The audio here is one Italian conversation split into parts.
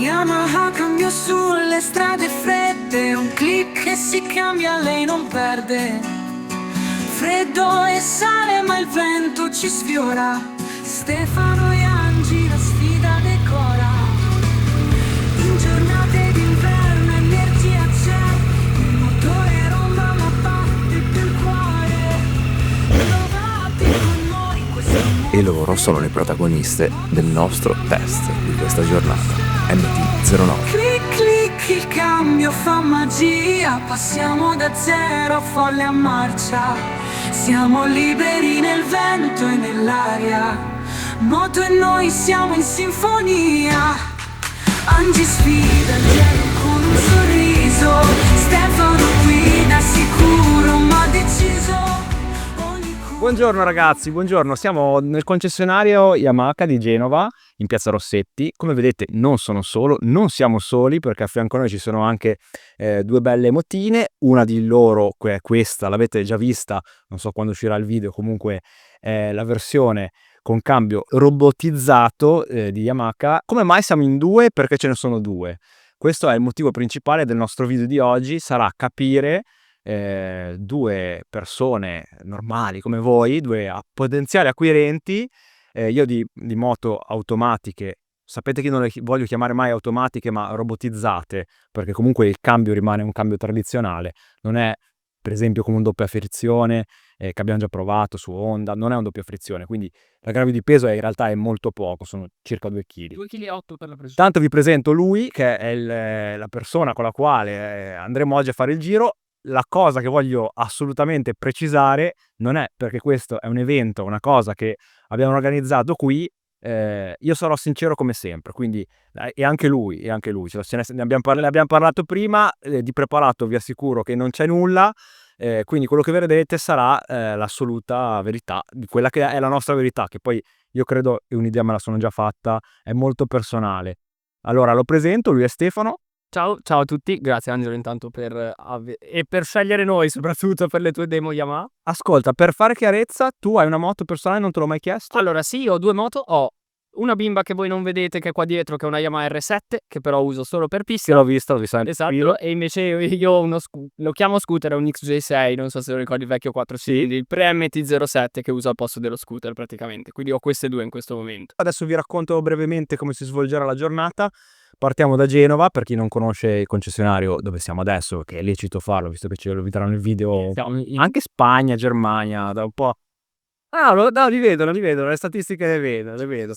Yamaha cambio sulle strade fredde, un click e si cambia, lei non perde. Freddo e sale ma il vento ci sfiora, Stefano e Angi la sfida decora. In giornate d'inverno energia c'è, il motore romba ma batte più il cuore. Trovati con noi questo mondo. E loro sono le protagoniste del nostro test di questa giornata. MT-09. Clic clic il cambio fa magia, passiamo da zero a folle a marcia. Siamo liberi nel vento e nell'aria, moto e noi siamo in sinfonia. Angi sfida il gelo con un sorriso, Stefano guida sicuro ma deciso. Buongiorno ragazzi, buongiorno, siamo nel concessionario Yamaha di Genova, in piazza Rossetti. Come vedete non sono solo, non siamo soli, perché a fianco a noi ci sono anche due belle motine. Una di loro è questa, l'avete già vista, non so quando uscirà il video, comunque è la versione con cambio robotizzato di Yamaha. Come mai siamo in due? Perché ce ne sono due. Questo è il motivo principale del nostro video di oggi, sarà capire due persone normali come voi, due potenziali acquirenti. Io di moto automatiche, sapete che non le voglio chiamare mai automatiche ma robotizzate, perché comunque il cambio rimane un cambio tradizionale, non è per esempio come un doppia frizione che abbiamo già provato su Honda, non è un doppia frizione, quindi l'aggravio di peso in realtà è molto poco, sono circa 2 kg. 2,8 kg per la precisione. Tanto vi presento lui, che è la persona con la quale andremo oggi a fare il giro. La cosa che voglio assolutamente precisare non è perché questo è un evento, una cosa che abbiamo organizzato qui, io sarò sincero come sempre, quindi e anche lui, ne abbiamo parlato prima, di preparato vi assicuro che non c'è nulla, quindi quello che vedrete sarà l'assoluta verità, di quella che è la nostra verità, che poi io credo che un'idea me la sono già fatta, è molto personale. Allora lo presento, lui è Stefano. Ciao a tutti, grazie Angelo intanto per scegliere noi, soprattutto per le tue demo Yamaha. Ascolta, per fare chiarezza, tu hai una moto personale, non te l'ho mai chiesto? Allora sì, ho due moto, ho una bimba che voi non vedete che è qua dietro, che è una Yamaha R7, che però uso solo per Sì, pista. l'ho vista nel Esatto, profilo. e invece io ho lo chiamo scooter, è un XJ6, non so se lo ricordi, il vecchio 4 cilindri, il pre-MT-07 che uso al posto dello scooter praticamente, quindi ho queste due in questo momento. Adesso vi racconto brevemente come si svolgerà la giornata. Partiamo da Genova, per chi non conosce il concessionario dove siamo adesso, che è lecito farlo, visto che ce lo vedranno nel video. Anche Spagna, Germania, da un po'. Ah, no, li vedo, le statistiche le vedo.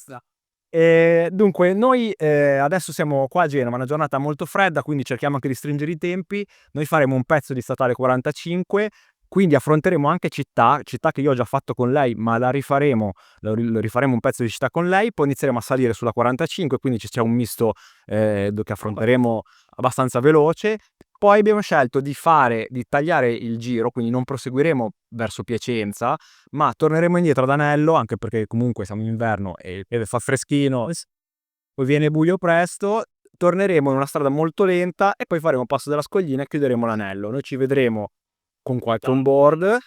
Dunque, noi adesso siamo qua a Genova, una giornata molto fredda, quindi cerchiamo anche di stringere i tempi. Noi faremo un pezzo di statale 45, quindi affronteremo anche città che io ho già fatto con lei, ma lo rifaremo un pezzo di città con lei, poi inizieremo a salire sulla 45, quindi c'è un misto che affronteremo abbastanza veloce. Poi abbiamo scelto di tagliare il giro, quindi non proseguiremo verso Piacenza, ma torneremo indietro ad Anello, anche perché comunque siamo in inverno e fa freschino, poi viene buio presto. Torneremo in una strada molto lenta e poi faremo il passo della Scoglina e chiuderemo l'Anello. Noi ci vedremo con qualche onboard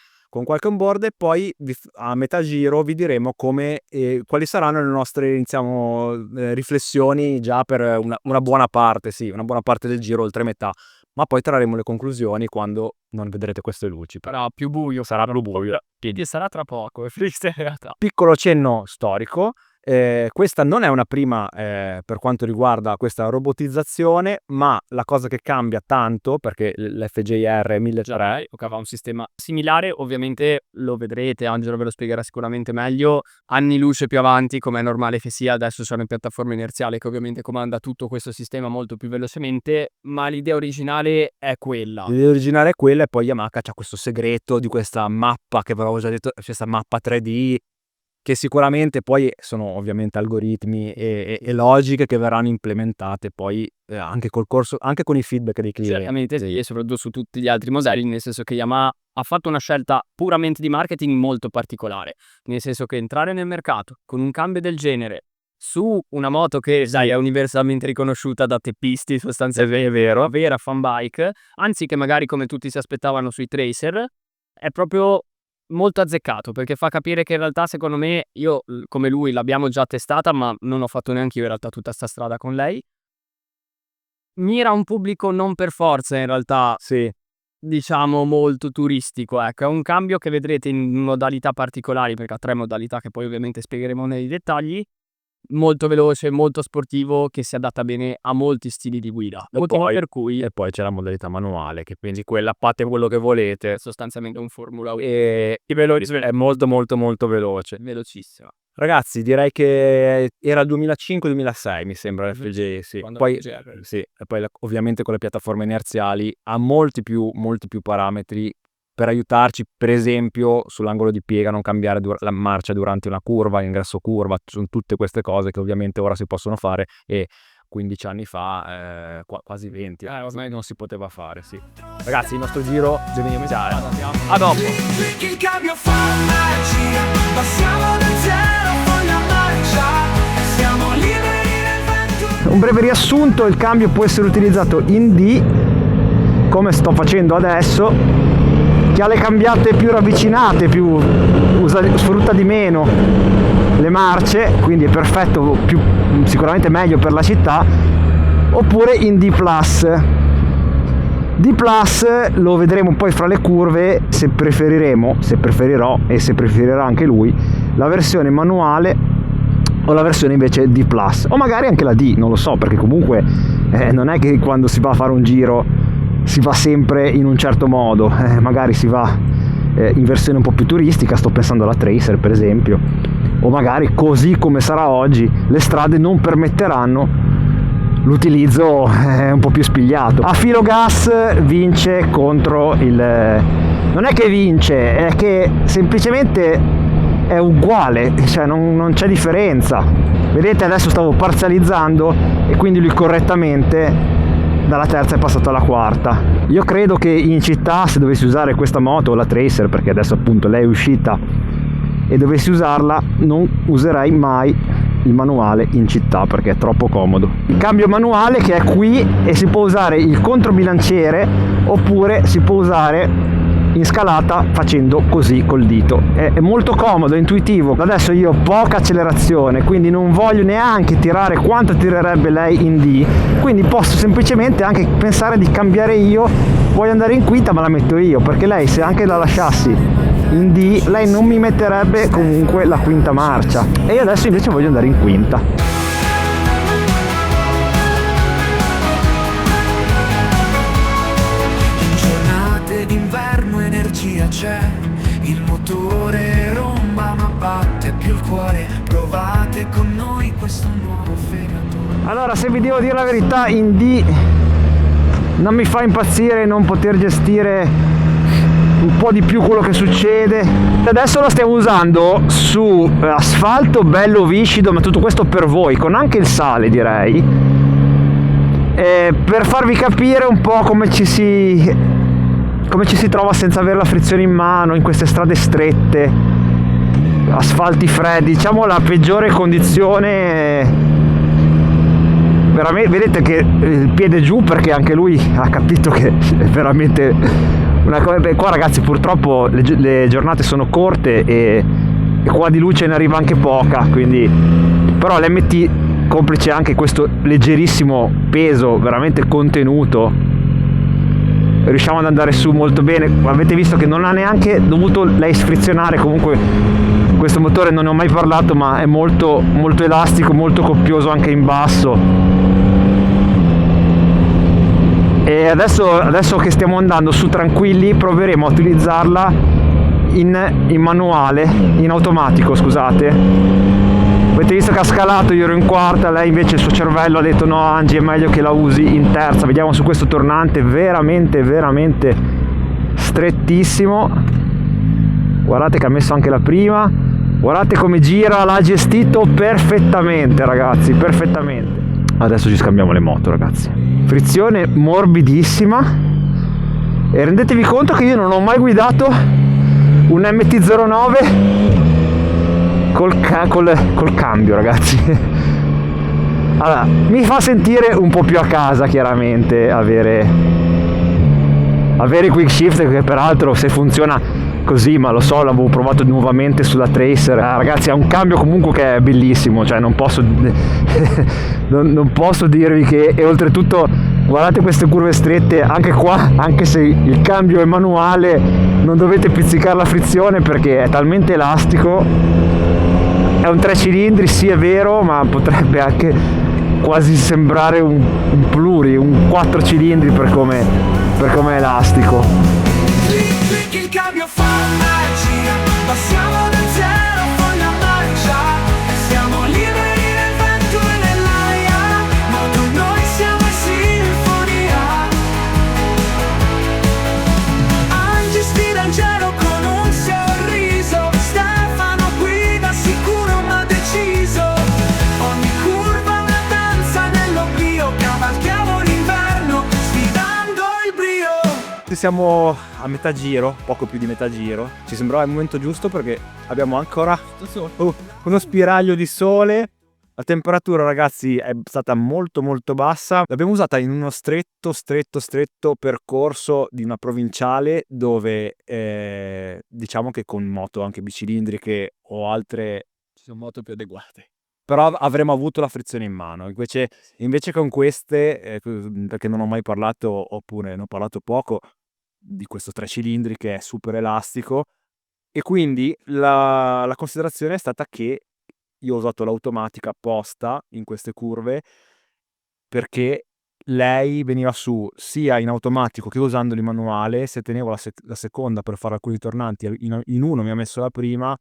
e poi a metà giro vi diremo quali saranno le nostre riflessioni già per una buona parte del giro, oltre metà, ma poi trarremo le conclusioni quando non vedrete queste luci. Sarà più buio, Sarà più buio. e sarà tra poco, è triste in realtà. Piccolo cenno storico. Questa non è una prima per quanto riguarda questa robotizzazione, ma la cosa che cambia tanto, perché l'FJR 1300 Aveva un sistema similare, ovviamente lo vedrete, Angelo ve lo spiegherà sicuramente meglio, anni luce più avanti, come è normale che sia. Adesso c'è una piattaforma inerziale che ovviamente comanda tutto questo sistema molto più velocemente, ma l'idea originale è quella. L'idea originale è quella, e poi Yamaha c'ha questo segreto di questa mappa che avevo già detto, questa mappa 3D, che sicuramente poi sono ovviamente algoritmi e logiche che verranno implementate poi anche con i feedback dei clienti. Certamente sì, e soprattutto su tutti gli altri modelli, nel senso che Yamaha ha fatto una scelta puramente di marketing molto particolare, nel senso che entrare nel mercato con un cambio del genere su una moto che è universalmente riconosciuta da teppisti, sostanzialmente, è vero, una vera fan bike, anziché magari come tutti si aspettavano sui Tracer, è proprio molto azzeccato, perché fa capire che in realtà, secondo me, io come lui l'abbiamo già testata, ma non ho fatto neanche io in realtà tutta sta strada con lei. mira a un pubblico non per forza in realtà, Sì. diciamo, molto turistico, ecco. È un cambio che vedrete in modalità particolari, perché ha 3 modalità che poi ovviamente spiegheremo nei dettagli. Molto veloce, molto sportivo, che si adatta bene a molti stili di guida. Motivo poi- per cui E poi c'è la modalità manuale, che quindi quella fate quello che volete. è sostanzialmente un Formula 1 E è molto molto molto veloce. velocissima. Ragazzi, direi che era il 2005-2006, mi sembra l'FG, sì. Quando Poi, FG sì, e poi ovviamente con le piattaforme inerziali ha molti più parametri per aiutarci, per esempio, sull'angolo di piega, non cambiare la marcia durante una curva, ingresso curva, sono tutte queste cose che ovviamente ora si possono fare e 15 anni fa, quasi 20, ormai non si poteva fare, sì. Ragazzi, il nostro giro deve iniziare. A dopo! Clic, il cambio fa magia. Passiamo da zero poi a marcia. Siamo liberi nel vento. Un breve riassunto: il cambio può essere utilizzato in D, come sto facendo adesso, che ha le cambiate più ravvicinate, sfrutta di meno le marce, quindi è perfetto, sicuramente meglio per la città, oppure in D+. D+ lo vedremo poi fra le curve, se preferirò e se preferirà anche lui, la versione manuale o la versione invece D+, o magari anche la D, non lo so, perché comunque non è che quando si va a fare un giro si va sempre in un certo modo, magari si va in versione un po' più turistica, sto pensando alla Tracer per esempio, o magari, così come sarà oggi, le strade non permetteranno l'utilizzo un po' più spigliato. A filo gas vince contro non è che vince, è che semplicemente è uguale, cioè non c'è differenza. Vedete, adesso stavo parzializzando e quindi lui correttamente dalla terza è passato alla quarta. Io credo che in città, se dovessi usare questa moto, la Tracer, perché adesso appunto lei è uscita, e dovessi usarla, non userei mai il manuale in città perché è troppo comodo. Il cambio manuale che è qui, e si può usare il controbilanciere oppure si può usare in scalata facendo così col dito. È molto comodo, è intuitivo. Adesso io ho poca accelerazione, quindi non voglio neanche tirare quanto tirerebbe lei in D, quindi posso semplicemente anche pensare di cambiare io. Voglio andare in quinta, ma la metto io, perché lei, se anche la lasciassi in D, lei non mi metterebbe comunque la quinta marcia, e io adesso invece voglio andare in quinta. In giornate d'inverno energia c'è, il motore romba ma batte più il cuore. Provate con noi questo nuovo fegato. Allora, se vi devo dire la verità, in D non mi fa impazzire non poter gestire un po' di più quello che succede. Adesso lo stiamo usando su asfalto bello viscido, ma tutto questo per voi, con anche il sale direi, per farvi capire un po' come ci si trova senza avere la frizione in mano in queste strade strette, asfalti freddi, diciamo la peggiore condizione. Veramente, vedete che il piede giù, perché anche lui ha capito che è veramente una cosa. Qua ragazzi, purtroppo le giornate sono corte e qua di luce ne arriva anche poca, quindi, però l'MT, complice anche questo leggerissimo peso veramente contenuto, riusciamo ad andare su molto bene. Avete visto che non ha neanche dovuto lei sfrizionare. Comunque questo motore, non ne ho mai parlato, ma è molto molto elastico, molto coppioso anche in basso. E adesso che stiamo andando su tranquilli, proveremo a utilizzarla in manuale, in automatico, scusate. Avete visto che ha scalato, io ero in quarta, lei invece il suo cervello ha detto no Angi, è meglio che la usi in terza. Vediamo su questo tornante veramente veramente strettissimo. Guardate che ha messo anche la prima, guardate come gira, l'ha gestito perfettamente ragazzi, perfettamente. Adesso ci scambiamo le moto ragazzi. Frizione morbidissima, e rendetevi conto che io non ho mai guidato un MT-09 col cambio ragazzi. Allora, mi fa sentire un po' più a casa chiaramente avere quick shift, che peraltro se funziona così, ma lo so, l'avevo provato nuovamente sulla Tracer. Ragazzi, è un cambio comunque che è bellissimo, cioè non posso dirvi che, e oltretutto Guardate queste curve strette, anche qua, anche se il cambio è manuale, non dovete pizzicare la frizione perché è talmente elastico. È un 3 cilindri, sì è vero, ma potrebbe anche quasi sembrare un pluri, un 4 cilindri per come è elastico. Clic clic il cambio fa magia, passiamo da zero poi la marcia, siamo liberi nel vento e nell'aria, moto noi siamo in sinfonia. Angie sfida il cielo con un sorriso, Stefano guida sicuro ma deciso, ogni curva una danza nell'oblio, cavalchiamo l'inverno sfidando il brio. Siamo a metà giro, poco più di metà giro. Ci sembrava il momento giusto perché abbiamo ancora uno spiraglio di sole. La temperatura, ragazzi, è stata molto molto bassa. L'abbiamo usata in uno stretto percorso di una provinciale dove diciamo che con moto anche bicilindriche o altre Ci sono moto più adeguate. però avremmo avuto la frizione in mano. Invece con queste, perché non ho mai parlato, oppure ne ho parlato poco, di questo 3 cilindri che è super elastico, e quindi la considerazione è stata che io ho usato l'automatica apposta in queste curve perché lei veniva su sia in automatico che usandolo in manuale. Se tenevo la seconda per fare alcuni tornanti, in uno mi ha messo la prima,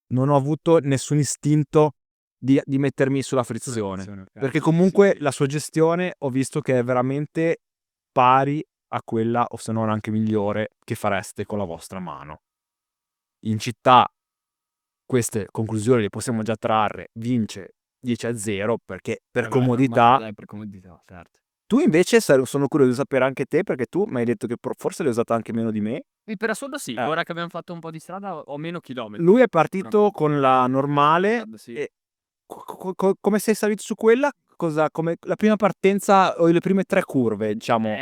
non ho avuto nessun istinto di mettermi sulla frizione, ok. perché comunque la sua gestione ho visto che è veramente pari a quella, o se non anche migliore, che fareste con la vostra mano. In città queste conclusioni le possiamo già trarre, vince 10-0 perché per comodità. Dai, per comodità, certo. Tu invece sono curioso di sapere anche te, perché tu mi hai detto che forse l'hai usata anche meno di me. Per assurdo sì, ora che abbiamo fatto un po' di strada ho meno chilometri. Lui è partito con la normale. Sì. E come sei salito su quella? Come la prima partenza o le prime 3 curve, diciamo?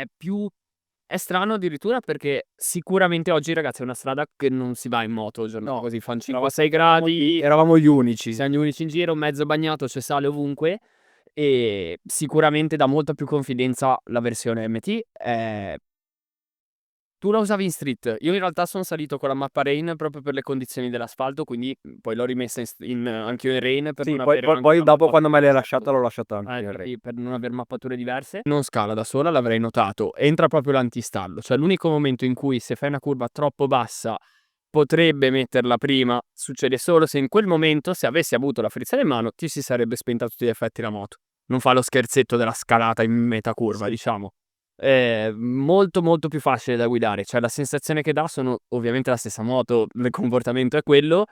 È strano addirittura perché sicuramente oggi, ragazzi, è una strada che non si va in moto giornata così, fanno 5-6 gradi, Eravamo gli unici. siamo gli unici in giro, mezzo bagnato, c'è sale ovunque e sicuramente dà molta più confidenza la versione MT. Tu la usavi in street, io in realtà sono salito con la mappa rain proprio per le condizioni dell'asfalto, quindi poi l'ho rimessa anche io in rain per Sì, non avere anche poi una dopo mappatura. quando me l'hai lasciata l'ho lasciata anche in Sì, re. per non avere mappature diverse. Non scala da sola, l'avrei notato. Entra proprio l'antistallo. Cioè l'unico momento in cui se fai una curva troppo bassa potrebbe metterla prima, succede solo se in quel momento, se avessi avuto la frizione in mano, ti si sarebbe spenta a tutti gli effetti la moto. Non fa lo scherzetto della scalata in metà curva, diciamo. È molto molto più facile da guidare. Cioè la sensazione che dà sono ovviamente la stessa moto, il comportamento è quello.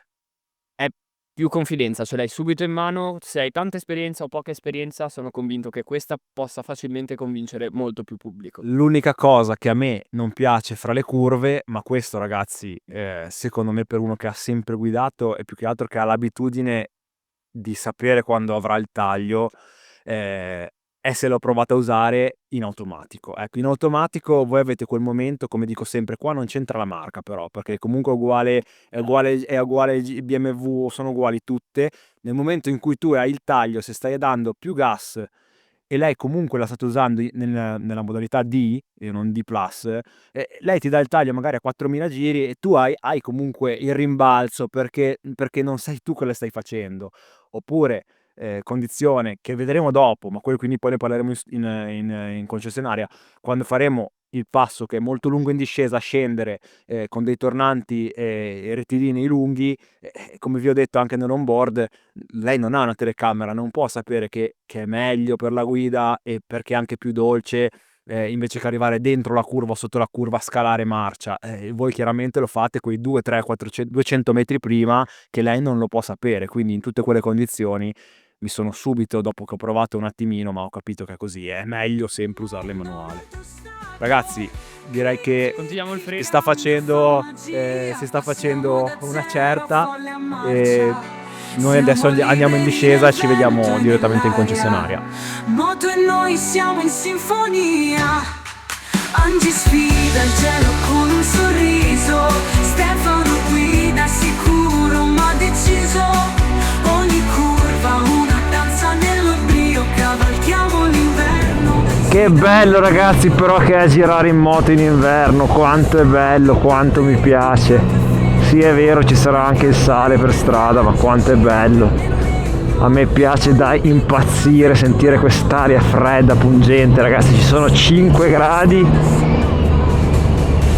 È più confidenza, ce l'hai subito in mano, se hai tanta esperienza o poca esperienza, sono convinto che questa possa facilmente convincere molto più pubblico. L'unica cosa che a me non piace fra le curve, ma questo, ragazzi, secondo me per uno che ha sempre guidato è più che altro che ha l'abitudine di sapere quando avrà il taglio, è se l'ho provata a usare in automatico. Ecco, in automatico voi avete quel momento, come dico sempre, qua non c'entra la marca però, perché comunque è uguale BMW, sono uguali tutte. Nel momento in cui tu hai il taglio, se stai dando più gas e lei comunque la state usando nella modalità D e non D+, lei ti dà il taglio magari a 4000 giri e tu hai comunque il rimbalzo perché non sei tu che le stai facendo. Oppure condizione che vedremo dopo, ma quindi poi ne parleremo in concessionaria, quando faremo il passo che è molto lungo in discesa, a scendere con dei tornanti e rettilinei lunghi, come vi ho detto anche nell'onboard, lei non ha una telecamera, non può sapere che è meglio per la guida e perché è anche più dolce, invece che arrivare dentro la curva o sotto la curva a scalare marcia. Voi chiaramente lo fate quei 200, 300, 400, 200 metri prima, che lei non lo può sapere, quindi in tutte quelle condizioni mi sono subito, dopo che ho provato un attimino, ma ho capito che è così, è meglio sempre usarle manuale. Ragazzi, direi che Continuiamo il freno. si sta facendo una certa e noi adesso andiamo in discesa e ci vediamo direttamente in concessionaria. Moto e noi siamo in sinfonia. Angie sfida il cielo con un sorriso, Stefano guida sicuro ma deciso, ogni curva una danza nell'oblio, cavalchiamo l'inverno Che bello ragazzi però che è girare in moto in inverno, quanto è bello, quanto mi piace. Sì è vero ci sarà anche il sale per strada, ma quanto è bello. A me piace da impazzire sentire quest'aria fredda, pungente, ragazzi, ci sono 5 gradi.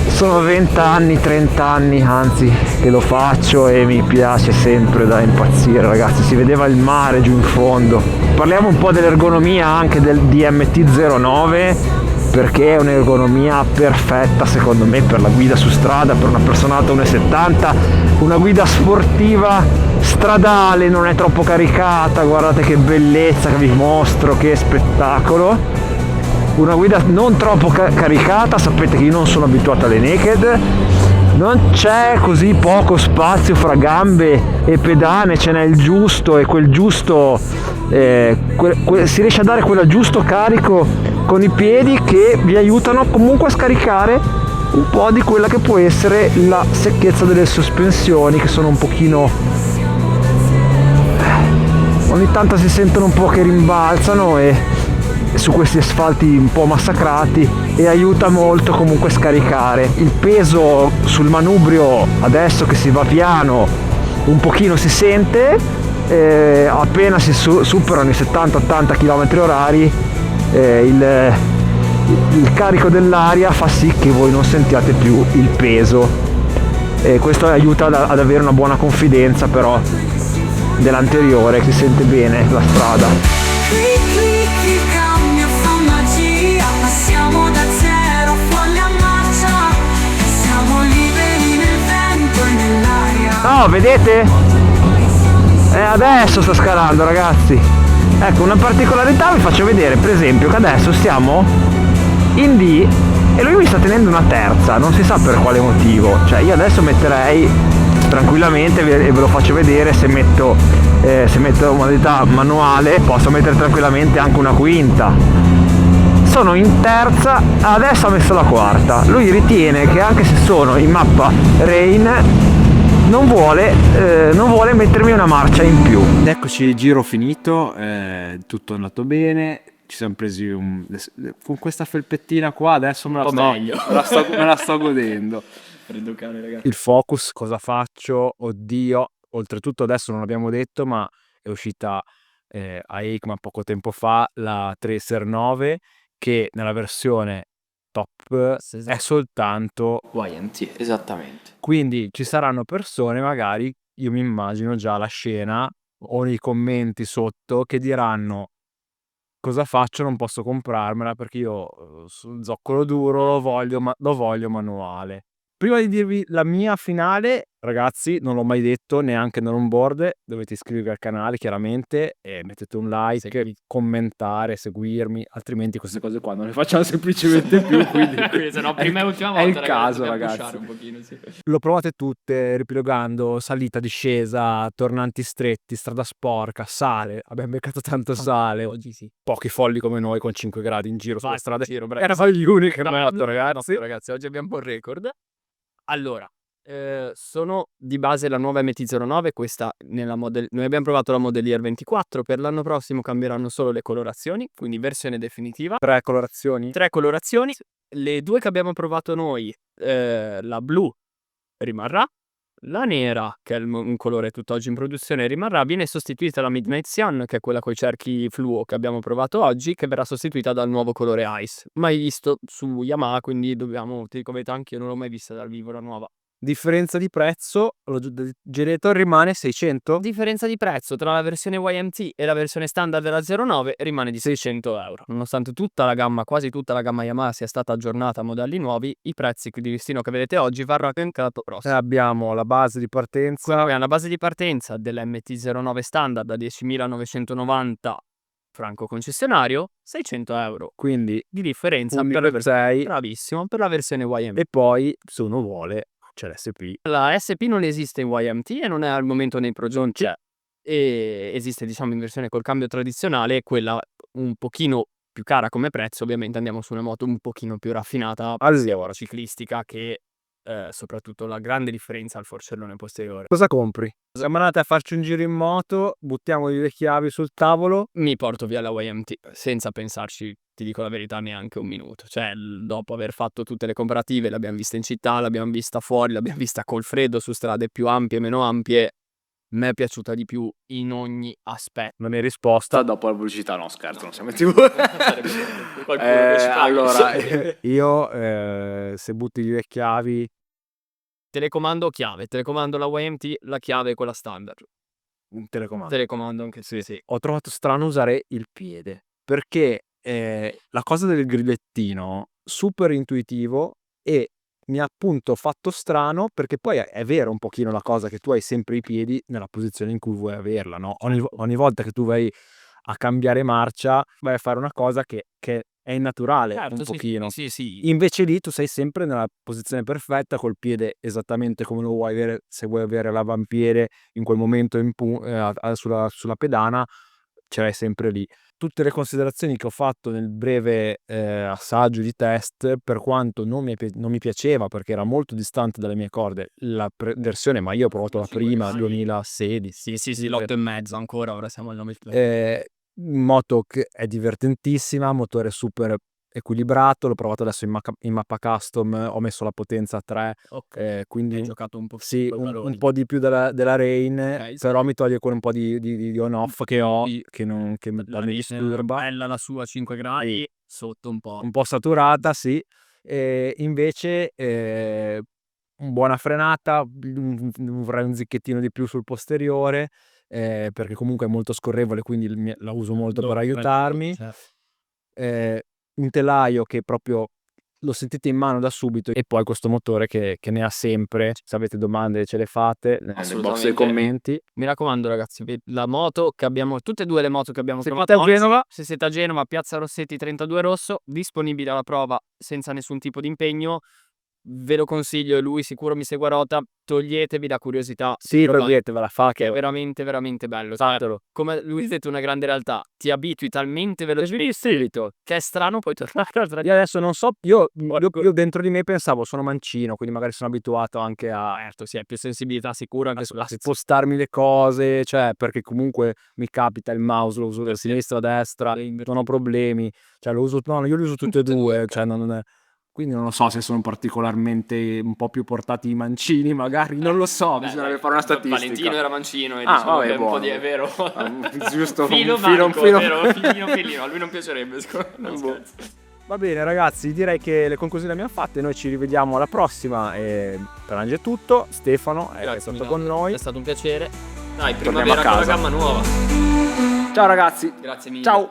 Sono 20 anni, 30 anni anzi che lo faccio e mi piace sempre da impazzire, ragazzi. Si vedeva il mare giù in fondo. Parliamo un po' dell'ergonomia anche del DMT09, perché è un'ergonomia perfetta secondo me per la guida su strada, per una persona alta 1,70, una guida sportiva stradale, non è troppo caricata, guardate che bellezza che vi mostro, che spettacolo. Una guida non troppo caricata, sapete che io non sono abituato alle naked, non c'è così poco spazio fra gambe e pedane, ce n'è il giusto e quel giusto, si riesce a dare quel giusto carico con i piedi che vi aiutano comunque a scaricare un po' di quella che può essere la secchezza delle sospensioni, che sono un pochino, ogni tanto si sentono un po' che rimbalzano e su questi asfalti un po' massacrati, e aiuta molto comunque a scaricare. Il peso sul manubrio adesso che si va piano un pochino si sente, appena si superano i 70-80 km orari il carico dell'aria fa sì che voi non sentiate più il peso, e questo aiuta ad avere una buona confidenza però dell'anteriore, che si sente bene la strada. Il cambio fa magia, passiamo da zero folle a marcia, siamo liberi nel vento e nell'aria. No, vedete? Adesso sta scalando, ragazzi. Ecco, una particolarità vi faccio vedere, per esempio, che adesso siamo in D e lui mi sta tenendo una terza, non si sa per quale motivo. Cioè io adesso metterei tranquillamente, e ve lo faccio vedere, se metto modalità manuale posso mettere tranquillamente anche una quinta. Sono in terza, adesso ha messo la quarta. Lui ritiene che anche se sono in mappa rain non vuole mettermi una marcia in più. Ed eccoci, il giro finito, tutto è andato bene. Ci siamo presi con questa felpettina qua, adesso me la sto godendo. Freddo cane, ragazzi. Il focus, cosa faccio? Oddio, oltretutto adesso non l'abbiamo detto, ma è uscita a EICMA poco tempo fa la Tracer 9, che nella versione top è soltanto YMT, esattamente. quindi ci saranno persone, magari io mi immagino già la scena o nei commenti sotto, che diranno: cosa faccio? Non posso comprarmela perché io sul zoccolo duro lo voglio manuale. Prima di dirvi la mia finale, ragazzi, non l'ho mai detto neanche nell'onboard, dovete iscrivervi al canale chiaramente e mettete un like, commentare, seguirmi, altrimenti queste cose qua non le facciamo semplicemente più, quindi Se no, prima e ultima volta, è il ragazzi, caso, dobbiamo ragazzi. pushare un pochino, sì. Lo provate tutte, ripilogando, salita, discesa, tornanti stretti, strada sporca, sale. Abbiamo beccato tanto sale. Oggi sì. Pochi folli come noi con 5 gradi in giro sulla strada. Giro, Eravamo gli unici che abbiamo fatto, ragazzi. Ragazzi, oggi abbiamo un po' il record. Allora, sono di base la nuova MT-09, questa nella noi abbiamo provato la Model 24, per l'anno prossimo cambieranno solo le colorazioni, quindi versione definitiva. 3 colorazioni. 3 colorazioni, le due che abbiamo provato noi, la blu rimarrà, la nera, che è un colore tutt'oggi in produzione, rimarrà, viene sostituita la Midnight Cyan, che è quella coi cerchi fluo che abbiamo provato oggi, che verrà sostituita dal nuovo colore Ice, mai visto su Yamaha, quindi ti dico verità, anche io non l'ho mai vista dal vivo la nuova. Differenza di prezzo, lo generator rimane 600? Differenza di prezzo tra la versione YMT e la versione standard della 09 rimane di 600 euro. Nonostante tutta la gamma, quasi tutta la gamma Yamaha sia stata aggiornata a modelli nuovi, i prezzi di listino che vedete oggi varranno anche l'anno prossimo. Abbiamo la base di partenza. Abbiamo la base di partenza dell'MT-09 standard a 10.990 franco concessionario, 600 euro. Quindi Di differenza un per la 6. bravissimo, per la versione YMT. E poi, se uno vuole, c'è l'SP. La SP non esiste in YMT e non è al momento nei progetti, e esiste diciamo in versione col cambio tradizionale, quella un pochino più cara come prezzo. Ovviamente andiamo su una moto un pochino più raffinata, Allora, ciclistica, che soprattutto la grande differenza al forcellone posteriore. Cosa compri? Siamo andati a farci un giro in moto, buttiamo le chiavi sul tavolo. Mi porto via la YMT senza pensarci, ti dico la verità, neanche un minuto. Cioè, dopo aver fatto tutte le comparative, l'abbiamo vista in città, l'abbiamo vista fuori, l'abbiamo vista col freddo su strade più ampie e meno ampie. Mi è piaciuta di più in ogni aspetto. Non è risposta. Dopo la pubblicità, no, scherzo, non siamo in TV. Allora, Io se butti le chiavi, telecomando chiave, telecomando la YMT, la chiave è quella standard. un telecomando. Telecomando anche sì. Ho trovato strano usare il piede perché la cosa del grillettino super intuitivo, e mi ha appunto fatto strano perché poi è vero un pochino la cosa che tu hai sempre i piedi nella posizione in cui vuoi averla, no? Ogni volta che tu vai a cambiare marcia vai a fare una cosa che è innaturale, un pochino. Sì. Invece lì tu sei sempre nella posizione perfetta col piede esattamente come lo vuoi avere. Se vuoi avere l'avampiede in quel momento sulla pedana, ce l'hai sempre lì. Tutte le considerazioni che ho fatto nel breve assaggio di test, per quanto non mi piaceva perché era molto distante dalle mie corde la versione, ma io ho provato la prima 2016. Sì, l'8,5 ancora, ora siamo al 9. Moto che è divertentissima, motore super equilibrato, l'ho provato adesso in mappa custom, ho messo la potenza a 3, quindi Hai giocato un po' sì, con i valori. un po' di più della Rain, Ok, però mi toglie ancora un po' di on-off che ho, che La mi Rain disturba. bella la sua 5 gradi, sotto un po'. Un po' saturata, sì. Invece buona frenata, vorrei un zicchettino di più sul posteriore, perché comunque è molto scorrevole, quindi la uso molto per aiutarmi. Un telaio che proprio lo sentite in mano da subito, e poi questo motore che ne ha sempre. Se avete domande ce le fate nel box dei commenti. Mi raccomando ragazzi, la moto che abbiamo, tutte e due le moto che abbiamo Se provato siete a oggi, Genova, se siete a Genova, Piazza Rossetti 32 Rosso, disponibile alla prova senza nessun tipo di impegno. Ve lo consiglio, e lui sicuro mi segue a rota, toglietevi la curiosità. sì, provate, toglietevela, fa che è che veramente veramente bello. fatelo. Come lui ha detto, una grande realtà, ti abitui talmente velocemente che è strano poi tornare Io adesso non so, io dentro di me pensavo sono mancino, quindi magari sono abituato anche a certo, sì, è più sensibilità sicura anche sulla spostarmi le cose, cioè perché comunque mi capita il mouse, lo uso da sinistra a destra, non ho problemi, cioè io li uso tutte e due, cioè non è. Quindi non lo so se sono particolarmente un po' più portati i mancini, magari, non lo so, bisognerebbe fare una statistica. Valentino era mancino e diciamo vabbè, che è un po' di è vero. Giusto, Filo un filo. filino, a lui non piacerebbe, non scherzo. Va bene ragazzi, direi che le conclusioni le abbiamo fatte, noi ci rivediamo alla prossima, e per oggi è tutto. Stefano è stato con noi. È stato un piacere. Dai, Torniamo primavera a con la casa. gamma nuova. Ciao ragazzi. Grazie mille. Ciao.